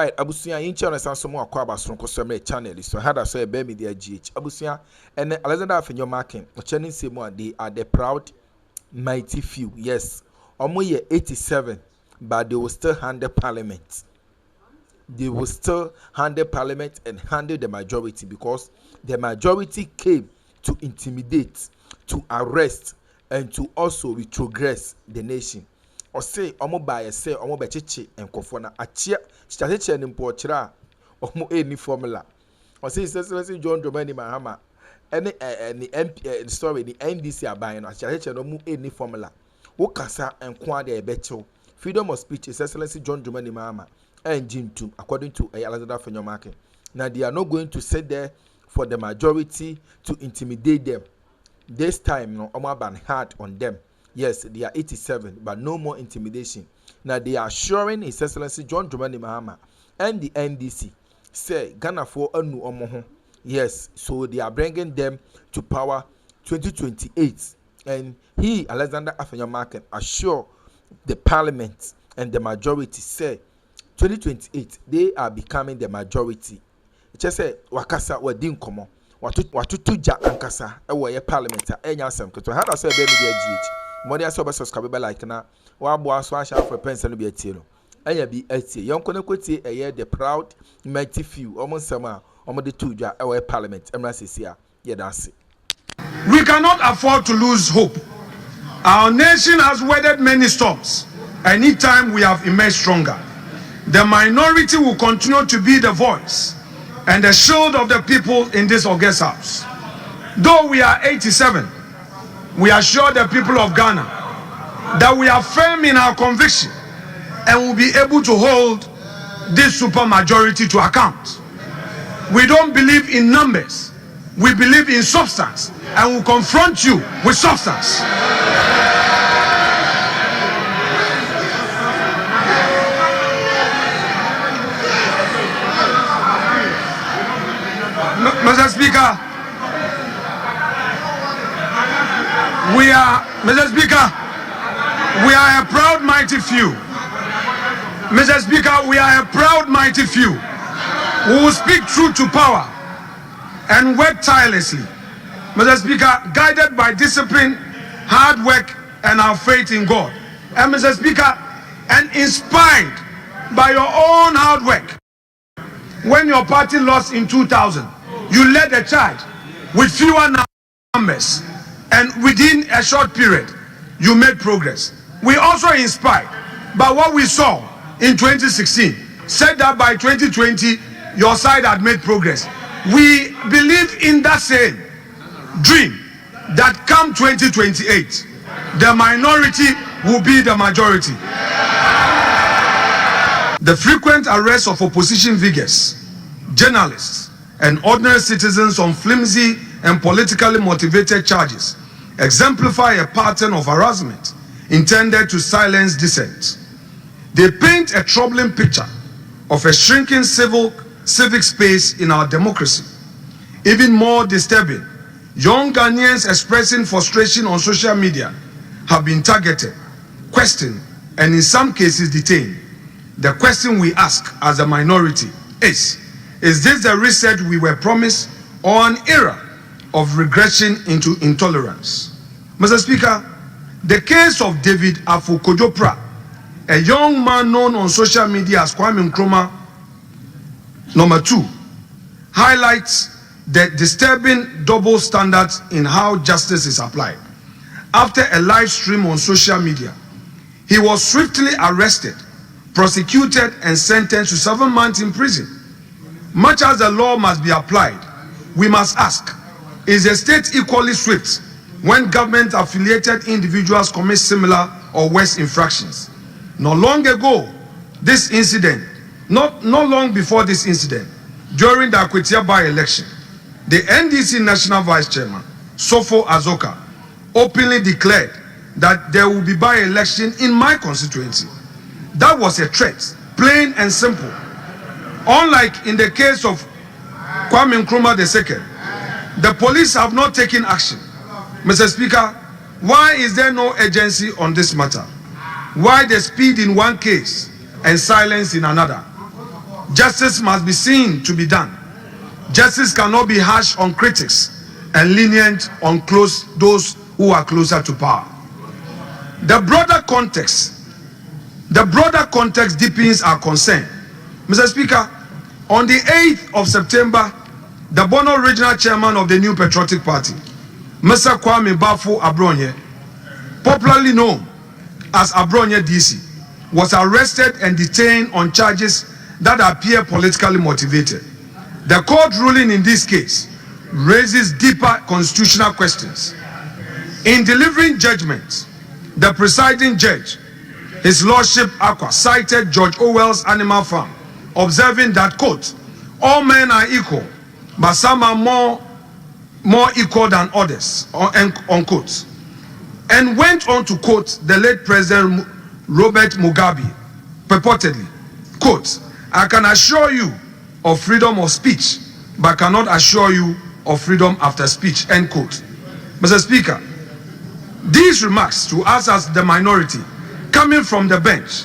right, abusia in channel sanso mo akwa basron ko so me channel so had so e be media GH abusia and Alexander Afenyo marking channel say mo they are the proud mighty few. Yes, omo ye 87, but they will still handle parliament. They will still handle parliament and handle the majority, because the majority came to intimidate, to arrest, and to also retrogress the nation. Or say omo by say omo bechichi and kofona achia chichachichi and importira omo any formula. Or say John Dramani Mahama any MP sorry the NDC are buying chichachichi and omo any formula. Wokasa and kwade ebecho. Freedom of speech is Excellency John Dramani Mahama and Jintum, according to Alexander Afenyo marking. Now they are not going to sit there for the majority to intimidate them. This time, no, omo ban hard on them. Yes, they are 87, but no more intimidation. Now they are assuring His Excellency John Dramani Mahama and the NDC say Ghana for anu omo. Yes, so they are bringing them to power 2028, and he Alexander Afenyo marking assure the parliament and the majority say 2028 they are becoming the majority. It just say wakasa wadin komo watutuja ankasa ewo ye parliament enya asem keto how do say be media GH money aso be subscribe be like na wa bo aso asha for pension no be atie no enya bi atie yonko na kwatie eye the proud mighty few omo nsem a omo de tuja ewo ye parliament emra sesia ye dance. We cannot afford to lose hope. Our nation has weathered many storms. Anytime we have emerged stronger, the minority will continue to be the voice and the shield of the people in this august house. Though we are 87, we assure the people of Ghana that we are firm in our conviction and will be able to hold this supermajority to account. We don't believe in numbers, we believe in substance, and will confront you with substance. Mr. Speaker, we are a proud mighty few. Mr. Speaker, we are a proud mighty few who will speak truth to power and work tirelessly. Mr. Speaker, guided by discipline, hard work, and our faith in God. And Mr. Speaker, and inspired by your own hard work. When your party lost in 2000, you led a charge with fewer numbers, and within a short period, you made progress. We also inspired by what we saw in 2016, said that by 2020, your side had made progress. We believe in that same dream that come 2028, the minority will be the majority. The frequent arrests of opposition figures, journalists, and ordinary citizens on flimsy and politically motivated charges exemplify a pattern of harassment intended to silence dissent. They paint a troubling picture of a shrinking civic space in our democracy. Even more disturbing, young Ghanaians expressing frustration on social media have been targeted, questioned, and in some cases detained. The question we ask as a minority is this the reset we were promised, or an era of regression into intolerance? Mr. Speaker, the case of David Afukojopra, a young man known on social media as Akroma #2, highlights the disturbing double standards in how justice is applied. After a live stream on social media, he was swiftly arrested, prosecuted, and sentenced to 7 months in prison. Much as the law must be applied, we must ask, is the state equally swift when government-affiliated individuals commit similar or worse infractions? Not long before this incident, during the Akwetia by-election, the NDC National Vice Chairman, Sofo Azoka, openly declared that there will be by-election in my constituency. That was a threat, plain and simple. Unlike in the case of Kwame Nkrumah II, the police have not taken action. Mr. Speaker, why is there no agency on this matter? Why the speed in one case and silence in another? Justice must be seen to be done. Justice cannot be harsh on critics and lenient on those who are closer to power. The broader context deepens our concern. Mr. Speaker, on the 8th of September, the Bono Regional Chairman of the New Patriotic Party, Mr. Kwame Bafo Abronye, popularly known as Abronye DC, was arrested and detained on charges that appear politically motivated. The court ruling in this case raises deeper constitutional questions. In delivering judgment, the presiding judge, His Lordship Akwa, cited George Orwell's Animal Farm, observing that, quote, all men are equal, but some are more equal than others, unquote, and went on to quote the late President Robert Mugabe, purportedly, quote, I can assure you of freedom of speech, but cannot assure you of freedom after speech, end quote. Mr. Speaker, these remarks to us as the minority, coming from the bench,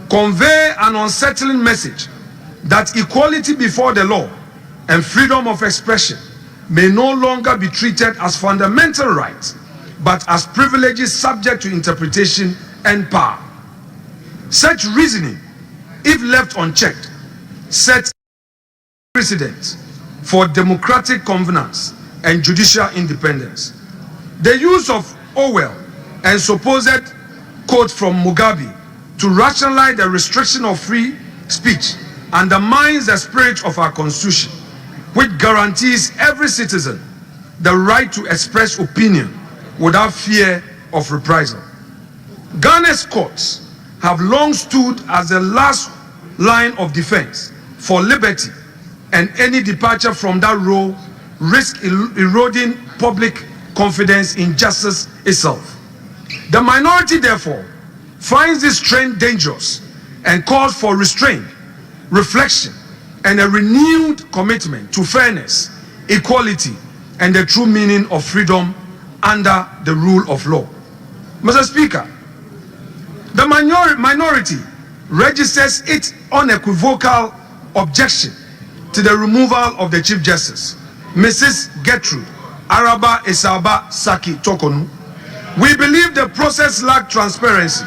convey an unsettling message that equality before the law and freedom of expression may no longer be treated as fundamental rights, but as privileges subject to interpretation and power. Such reasoning, if left unchecked, sets precedent for democratic governance and judicial independence. The use of Orwell and supposed quote from Mugabe to rationalize the restriction of free speech undermines the spirit of our constitution, which guarantees every citizen the right to express opinion without fear of reprisal. Ghana's courts have long stood as the last line of defense for liberty, and any departure from that role risks eroding public confidence in justice itself. The minority, therefore, finds this trend dangerous and calls for restraint, reflection, and a renewed commitment to fairness, equality, and the true meaning of freedom under the rule of law. Mr. Speaker, the minority registers its unequivocal objection to the removal of the Chief Justice, Mrs. Gertrude Araba Esaba Saki Tokonu. We believe the process lacked transparency,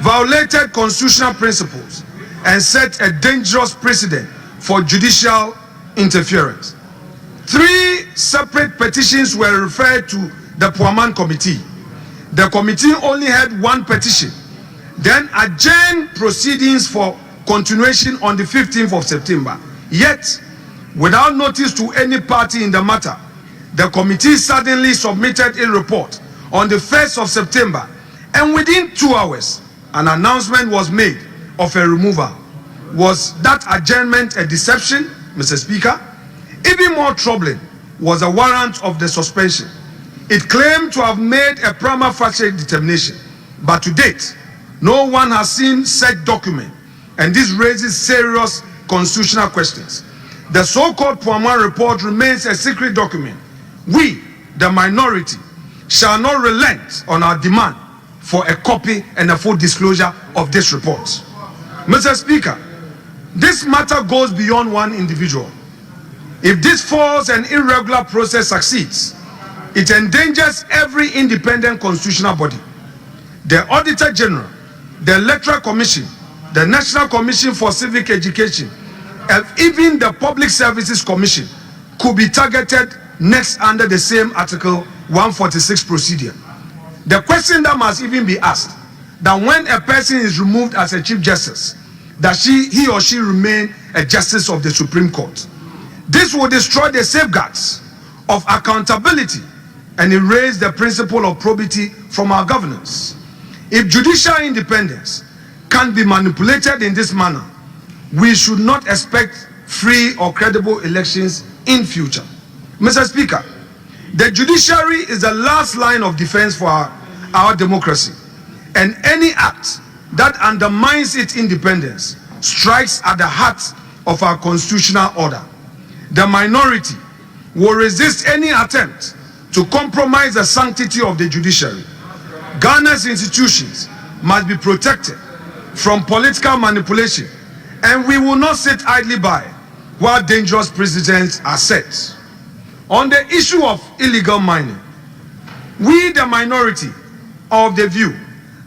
violated constitutional principles, and set a dangerous precedent for judicial interference. 3 separate petitions were referred to the Puaman Committee. The committee only had 1 petition, then adjourned proceedings for continuation on the 15th of September. Yet, without notice to any party in the matter, the committee suddenly submitted a report on the 1st of September, and within 2 hours, an announcement was made of a removal. Was that adjournment a deception, Mr. Speaker? Even more troubling was a warrant of the suspension. It claimed to have made a prima facie determination, but to date, no one has seen said document, and this raises serious constitutional questions. The so-called Puaman report remains a secret document. We, the minority, shall not relent on our demand for a copy and a full disclosure of this report. Mr. Speaker, this matter goes beyond one individual. If this false and irregular process succeeds, it endangers every independent constitutional body. The Auditor General, the Electoral Commission, the National Commission for Civic Education, and even the Public Services Commission could be targeted next under the same Article 146 procedure. The question that must even be asked, that when a person is removed as a Chief Justice, that he or she remain a Justice of the Supreme Court. This will destroy the safeguards of accountability and erase the principle of probity from our governance. If judicial independence can be manipulated in this manner, we should not expect free or credible elections in future. Mr. Speaker, the judiciary is the last line of defense for our democracy, and any act that undermines its independence strikes at the heart of our constitutional order. The minority will resist any attempt to compromise the sanctity of the judiciary. Ghana's institutions must be protected from political manipulation And we will not sit idly by while dangerous precedents are set. On the issue of illegal mining, we, the minority, are of the view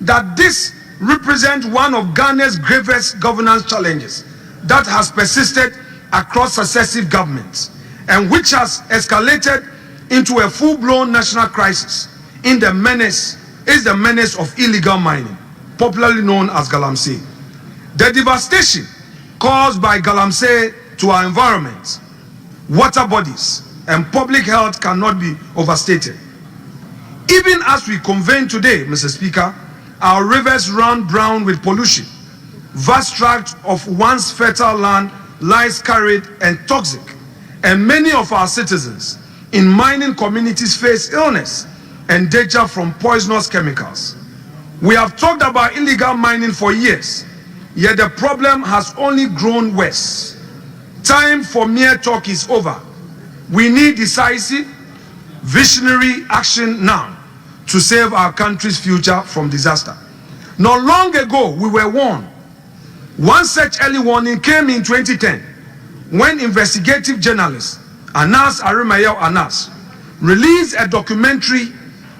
that this represents one of Ghana's gravest governance challenges that has persisted across successive governments and which has escalated into a full-blown national crisis is the menace of illegal mining, popularly known as galamsey. The devastation caused by galamsey to our environment, water bodies, and public health cannot be overstated. Even as we convene today, Mr. Speaker, our rivers run brown with pollution. Vast tracts of once fertile land lies carried and toxic, and many of our citizens in mining communities face illness and danger from poisonous chemicals. We have talked about illegal mining for years, yet the problem has only grown worse. Time for mere talk is over. We need decisive, visionary action now to save our country's future from disaster. Not long ago, we were warned. One such early warning came in 2010 when investigative journalist Anas Arimayel Anas released a documentary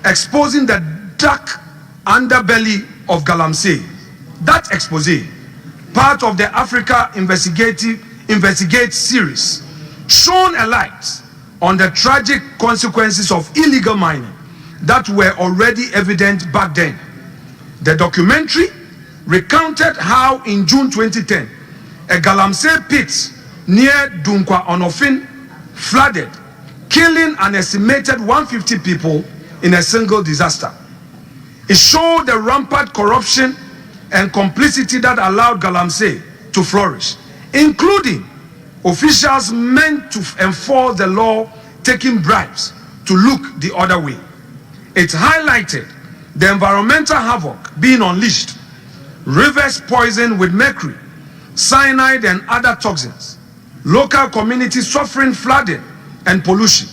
exposing the dark underbelly of galamsey. That expose, part of the Africa Investigate series, shone a light on the tragic consequences of illegal mining that were already evident back then. The documentary recounted how in June 2010, a galamsey pit near Dunkwa Onofin flooded, killing an estimated 150 people in a single disaster. It showed the rampant corruption and complicity that allowed galamsey to flourish, including officials meant to enforce the law taking bribes to look the other way. It highlighted the environmental havoc being unleashed, rivers poisoned with mercury, cyanide and other toxins, local communities suffering flooding and pollution,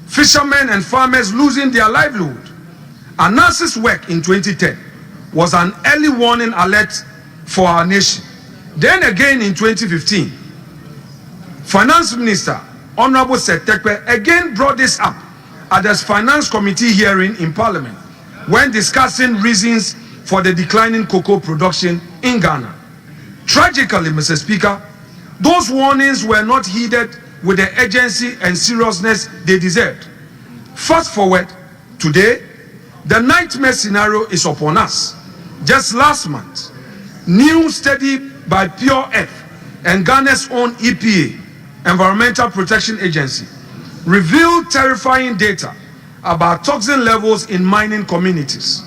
fishermen and farmers losing their livelihood. Anas's work in 2010 was an early warning alert for our nation. Then again in 2015, Finance Minister Honorable Setekwe again brought this up at the Finance Committee hearing in Parliament when discussing reasons for the declining cocoa production in Ghana. Tragically, Mr. Speaker, those warnings were not heeded with the urgency and seriousness they deserved. Fast forward, today, the nightmare scenario is upon us. Just last month, new study by Pure Earth and Ghana's own EPA, Environmental Protection Agency, revealed terrifying data about toxin levels in mining communities.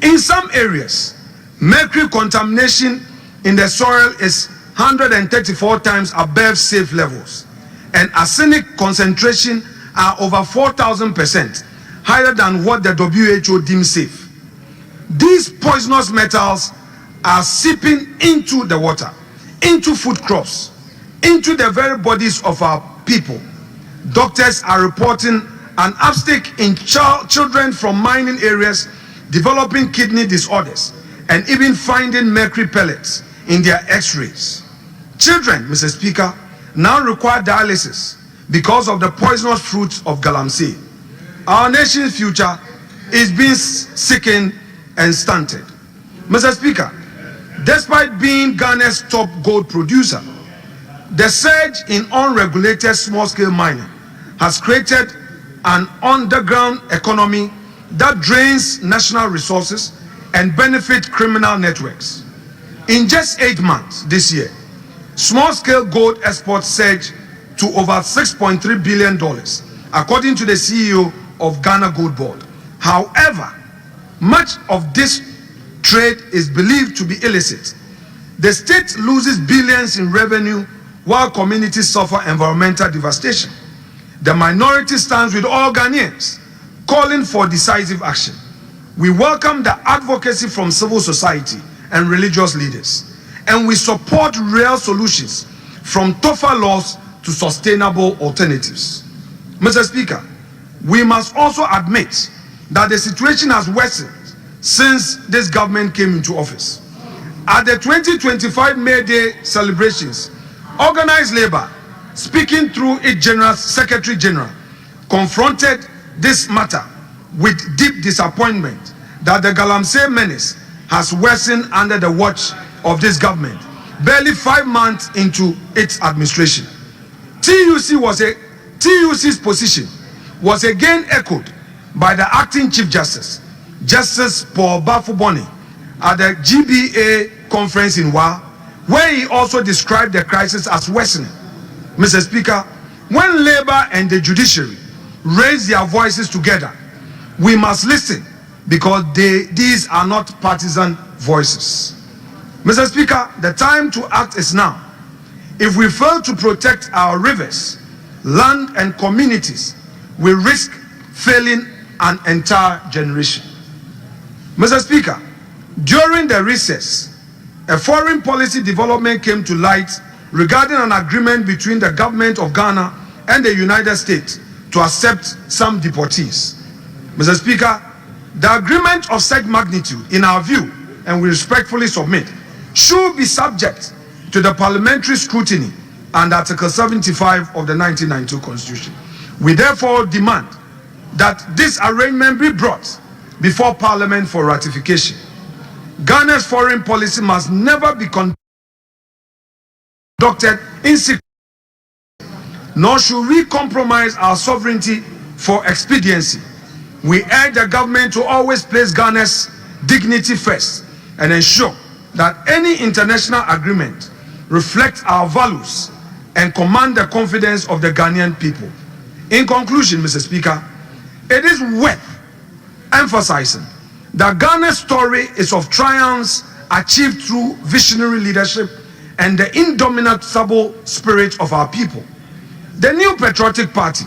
In some areas, mercury contamination in the soil is 134 times above safe levels, and arsenic concentration are over 4,000% higher than what the WHO deems safe. These poisonous metals are seeping into the water, into food crops, into the very bodies of our people. Doctors are reporting an uptick in children from mining areas developing kidney disorders and even finding mercury pellets in their x-rays. Children, Mr. Speaker, now require dialysis because of the poisonous fruits of galamsey. Our nation's future is being sickened and stunted. Mr. Speaker, despite being Ghana's top gold producer, the surge in unregulated small-scale mining has created an underground economy that drains national resources and benefits criminal networks. In just 8 months this year, small-scale gold exports surged to over $6.3 billion, according to the CEO of Ghana Gold Board. However, much of this trade is believed to be illicit. The state loses billions in revenue while communities suffer environmental devastation. The minority stands with all Ghanaians, calling for decisive action. We welcome the advocacy from civil society and religious leaders, and we support real solutions from tougher laws to sustainable alternatives. Mr. Speaker, we must also admit that the situation has worsened since this government came into office. At the 2025 May Day celebrations, organized labor, speaking through its General Secretary General, confronted this matter with deep disappointment that the Galamsey menace has worsened under the watch of this government, barely 5 months into its administration. TUC's position was again echoed by the acting Chief Justice, Justice Paul Bafuboni, at the GBA conference in Wa, where he also described the crisis as worsening. Mr. Speaker, when labor and the judiciary raise their voices together, we must listen because these are not partisan voices. Mr. Speaker, the time to act is now. If we fail to protect our rivers, land and communities, we risk failing an entire generation. Mr. Speaker, during the recess, a foreign policy development came to light regarding an agreement between the government of Ghana and the United States to accept some deportees. Mr. Speaker, the agreement of such magnitude, in our view, and we respectfully submit, should be subject to the parliamentary scrutiny under Article 75 of the 1992 Constitution. We therefore demand that this arrangement be brought before Parliament for ratification. Ghana's foreign policy must never be conducted in secret, nor should we compromise our sovereignty for expediency. We urge the government to always place Ghana's dignity first and ensure that any international agreement reflects our values and command the confidence of the Ghanaian people. In conclusion, Mr. Speaker, it is worth emphasizing that Ghana's story is of triumphs achieved through visionary leadership and the indomitable spirit of our people. The New Patriotic Party,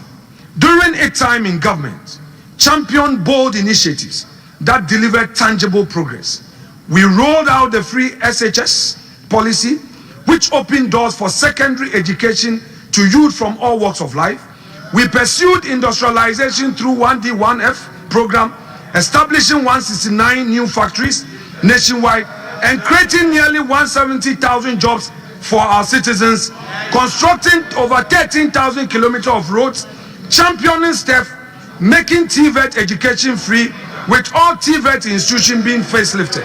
during its time in government, championed bold initiatives that delivered tangible progress. We rolled out the free SHS policy, which opened doors for secondary education to youth from all walks of life. We pursued industrialization through 1D, 1F program, establishing 169 new factories nationwide and creating nearly 170,000 jobs for our citizens, constructing over 13,000 kilometers of roads, championing STEF, making TVET education free, with all TVET institutions being facelifted.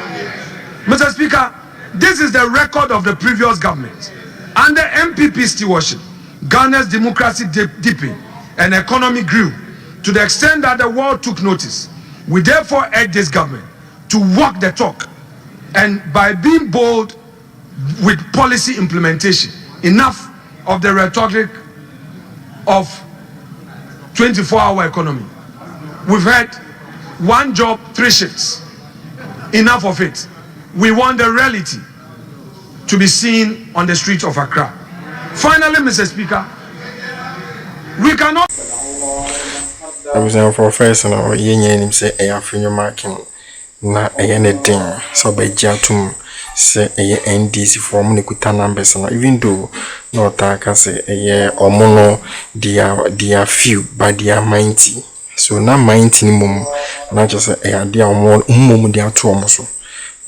Mr. Speaker, this is the record of the previous government. Under MPP stewardship, Ghana's democracy deepened and economy grew to the extent that the world took notice. We therefore urge this government to walk the talk, and by being bold with policy implementation, enough of the rhetoric of 24-hour economy. We've had 1 job, 3 shifts. Enough of it. We want the reality to be seen on the streets of Accra. Finally, Mr. Speaker, we cannot. I was a professor now, yen say Afenyo na anything so by Jatum say a NDC form Nikuta numbers, even though no taka say a year or mono, dear few, but they are 90. So now 90 mum, not just a dear more dear two almost.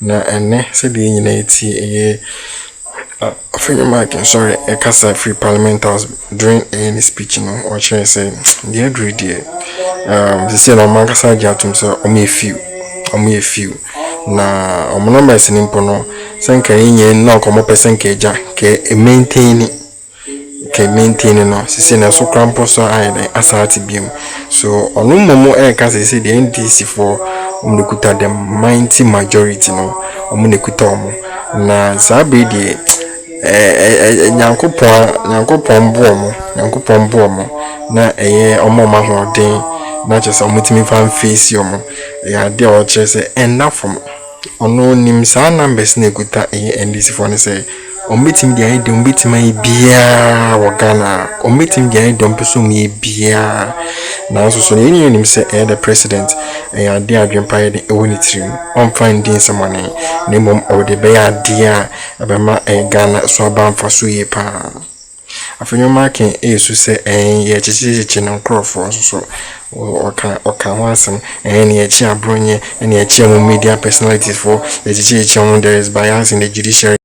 Na ene said the unity a Afenyo sorry, a casa free parliamentals during any speech, or should I say, dear dear. They say no Mankasa Jatum, so only a few. Na number is an impono, Sanka in no come up a Sankaja, maintain no, she said, so crampo so I asati beam. So on no more air case say the NDC for Umnikuta the mighty majority no, Umunikutomo. Na Sabi de Yanko Pombomo, na a Omoma Hordin, not just a meeting fan face yomo, a dear or chess enough from no names and numbers neguta and this one say, omitting the idea, omit my beer or Ghana, omitting the idea, don't pursue me beer. Now, so him say, the president, a dear grandpa, the unity, on finding some money, name or the bear dear, about a Ghana, so bound for Suyepa. Afenyo so say, ye chichi and Crawford, so oka wansem any a chia bronye any a chia media personalities for the there is bias in the judiciary